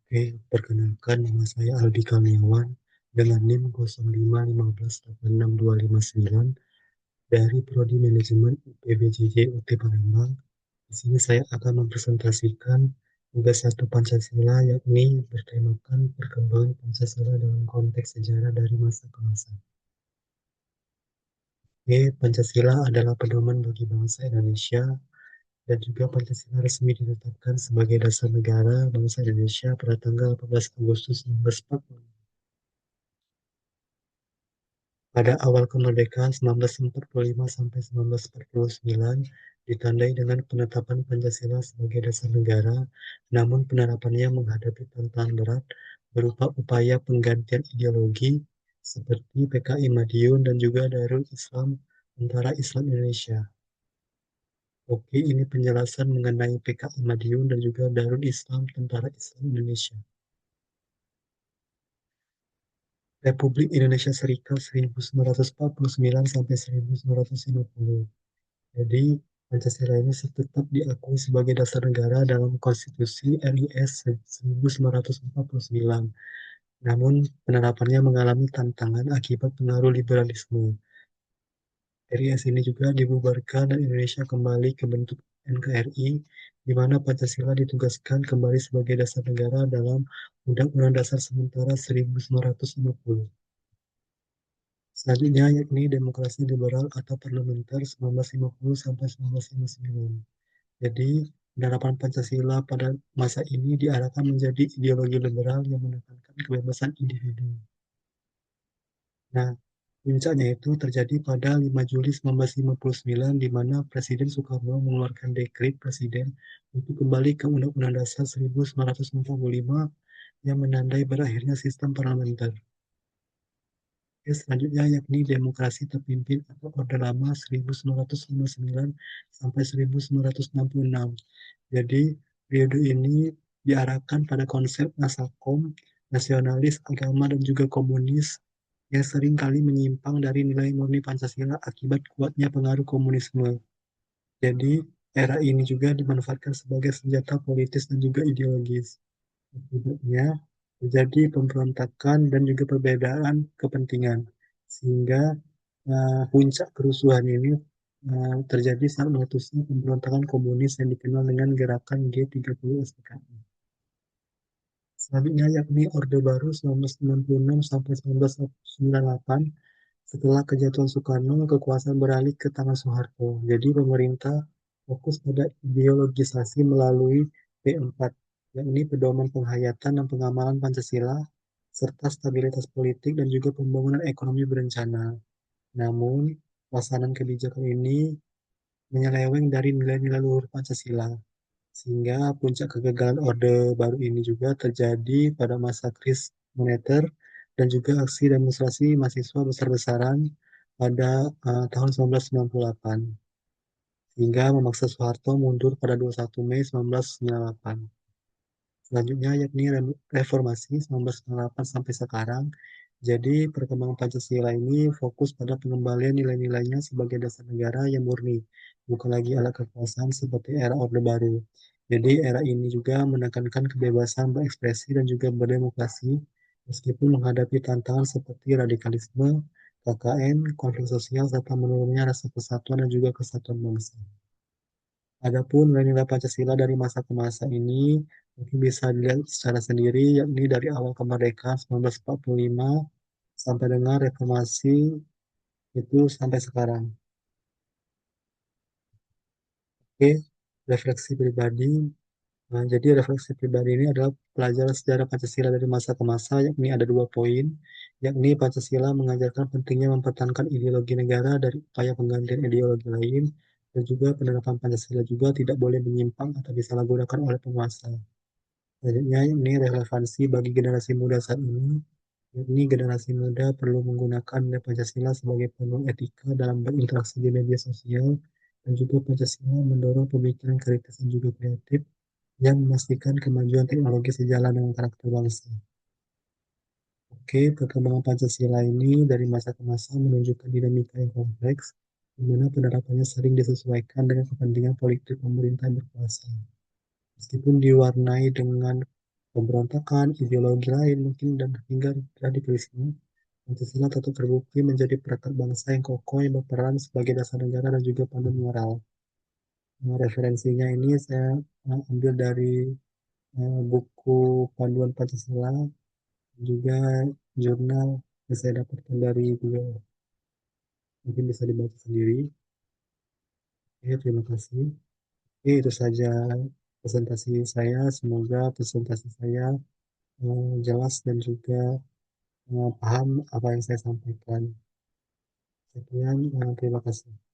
Oke, perkenalkan nama saya Aldi Kurniawan dengan NIM 0515186259 dari Prodi Manajemen IPB-JJ UT Palembang. Di sini saya akan mempresentasikan tugas satu Pancasila, yakni bertemakan perkembangan Pancasila dalam konteks sejarah dari masa ke masa. Oke, Pancasila adalah pedoman bagi bangsa Indonesia dan juga Pancasila resmi ditetapkan sebagai dasar negara bangsa Indonesia pada tanggal 14 Agustus 1945. Pada awal kemerdekaan 1945 sampai 1949 ditandai dengan penetapan Pancasila sebagai dasar negara, namun penerapannya menghadapi tantangan berat berupa upaya penggantian ideologi seperti PKI Madiun dan juga Darul Islam Tentara Islam Indonesia. Oke, ini penjelasan mengenai PKI Madiun dan juga Darul Islam Tentara Islam Indonesia. Republik Indonesia Serikat 1949 sampai 1950. Jadi, Pancasila ini tetap diakui sebagai dasar negara dalam Konstitusi RIS 1949. Namun, penerapannya mengalami tantangan akibat pengaruh liberalisme. RIS ini juga dibubarkan dan Indonesia kembali ke bentuk NKRI, di mana Pancasila ditugaskan kembali sebagai dasar negara dalam Undang-Undang Dasar Sementara 1950. Selanjutnya yakni demokrasi liberal atau parlementer 1950 sampai 1959. Jadi, penerapan Pancasila pada masa ini diarahkan menjadi ideologi liberal yang menekankan kebebasan individu. Nah, puncaknya itu terjadi pada 5 Juli 1959 di mana Presiden Soekarno mengeluarkan dekret Presiden untuk kembali ke Undang-Undang Dasar 1945 yang menandai berakhirnya sistem parlementer. Selanjutnya yakni demokrasi terpimpin atau Orde Lama 1959 sampai 1966. Jadi, periode ini diarahkan pada konsep Nasakom, nasionalis, agama, dan juga komunis yang sering kali menyimpang dari nilai murni Pancasila akibat kuatnya pengaruh komunisme. Jadi, era ini juga dimanfaatkan sebagai senjata politis dan juga ideologis. Akibatnya terjadi pemberontakan dan juga perbedaan kepentingan, sehingga puncak kerusuhan ini terjadi saat meletusnya pemberontakan komunis yang dikenal dengan gerakan G30 SPKI. Selanjutnya yakni Orde Baru 1966 sampai 1998. Setelah kejatuhan Soekarno, kekuasaan beralih ke tangan Soeharto. Jadi pemerintah fokus pada ideologisasi melalui P4, yakni pedoman penghayatan dan pengamalan Pancasila, serta stabilitas politik dan juga pembangunan ekonomi berencana. Namun, pelaksanaan kebijakan ini menyeleweng dari nilai-nilai luhur Pancasila, sehingga puncak kegagalan Orde Baru ini juga terjadi pada masa krisis moneter dan juga aksi demonstrasi mahasiswa besar-besaran pada tahun 1998, sehingga memaksa Soeharto mundur pada 21 Mei 1998. Selanjutnya yakni reformasi 1998 sampai sekarang. Jadi perkembangan Pancasila ini fokus pada pengembalian nilai-nilainya sebagai dasar negara yang murni, bukan lagi alat kekuasaan seperti era Orde Baru. Jadi era ini juga menekankan kebebasan berekspresi dan juga berdemokrasi, meskipun menghadapi tantangan seperti radikalisme, KKN, konflik sosial, serta menurunnya rasa persatuan dan juga kesatuan bangsa. Adapun nilai-nilai Pancasila dari masa ke masa ini mungkin bisa dilihat secara sendiri, yakni dari awal kemerdekaan 1945 sampai dengan reformasi itu sampai sekarang. Oke, refleksi pribadi. Nah, jadi refleksi pribadi ini adalah pelajaran sejarah Pancasila dari masa ke masa, yakni ada 2 poin, yakni Pancasila mengajarkan pentingnya mempertahankan ideologi negara dari upaya penggantian ideologi lain, dan juga penerapan Pancasila juga tidak boleh menyimpang atau disalahgunakan oleh penguasa. Selanjutnya, ini relevansi bagi generasi muda saat ini, yakni generasi muda perlu menggunakan nilai Pancasila sebagai panduan etika dalam berinteraksi di media sosial, dan juga Pancasila mendorong pemikiran kritis dan juga kreatif yang memastikan kemajuan teknologi sejalan dengan karakter bangsa. Oke, perkembangan Pancasila ini dari masa ke masa menunjukkan dinamika yang kompleks, di mana penerapannya sering disesuaikan dengan kepentingan politik pemerintah yang berkuasa. Meskipun diwarnai dengan pemberontakan, ideologi lain mungkin, dan hingga radikalisme, Pancasila tetap terbukti menjadi perekat bangsa yang kokoh yang berperan sebagai dasar negara dan juga panduan moral. Referensinya ini saya ambil dari buku Panduan Pancasila, juga jurnal yang saya dapatkan dari Google. Mungkin bisa dibaca sendiri. Oke, terima kasih. Oke, itu saja presentasi saya. Semoga presentasi saya jelas dan juga paham apa yang saya sampaikan. Sekian, terima kasih.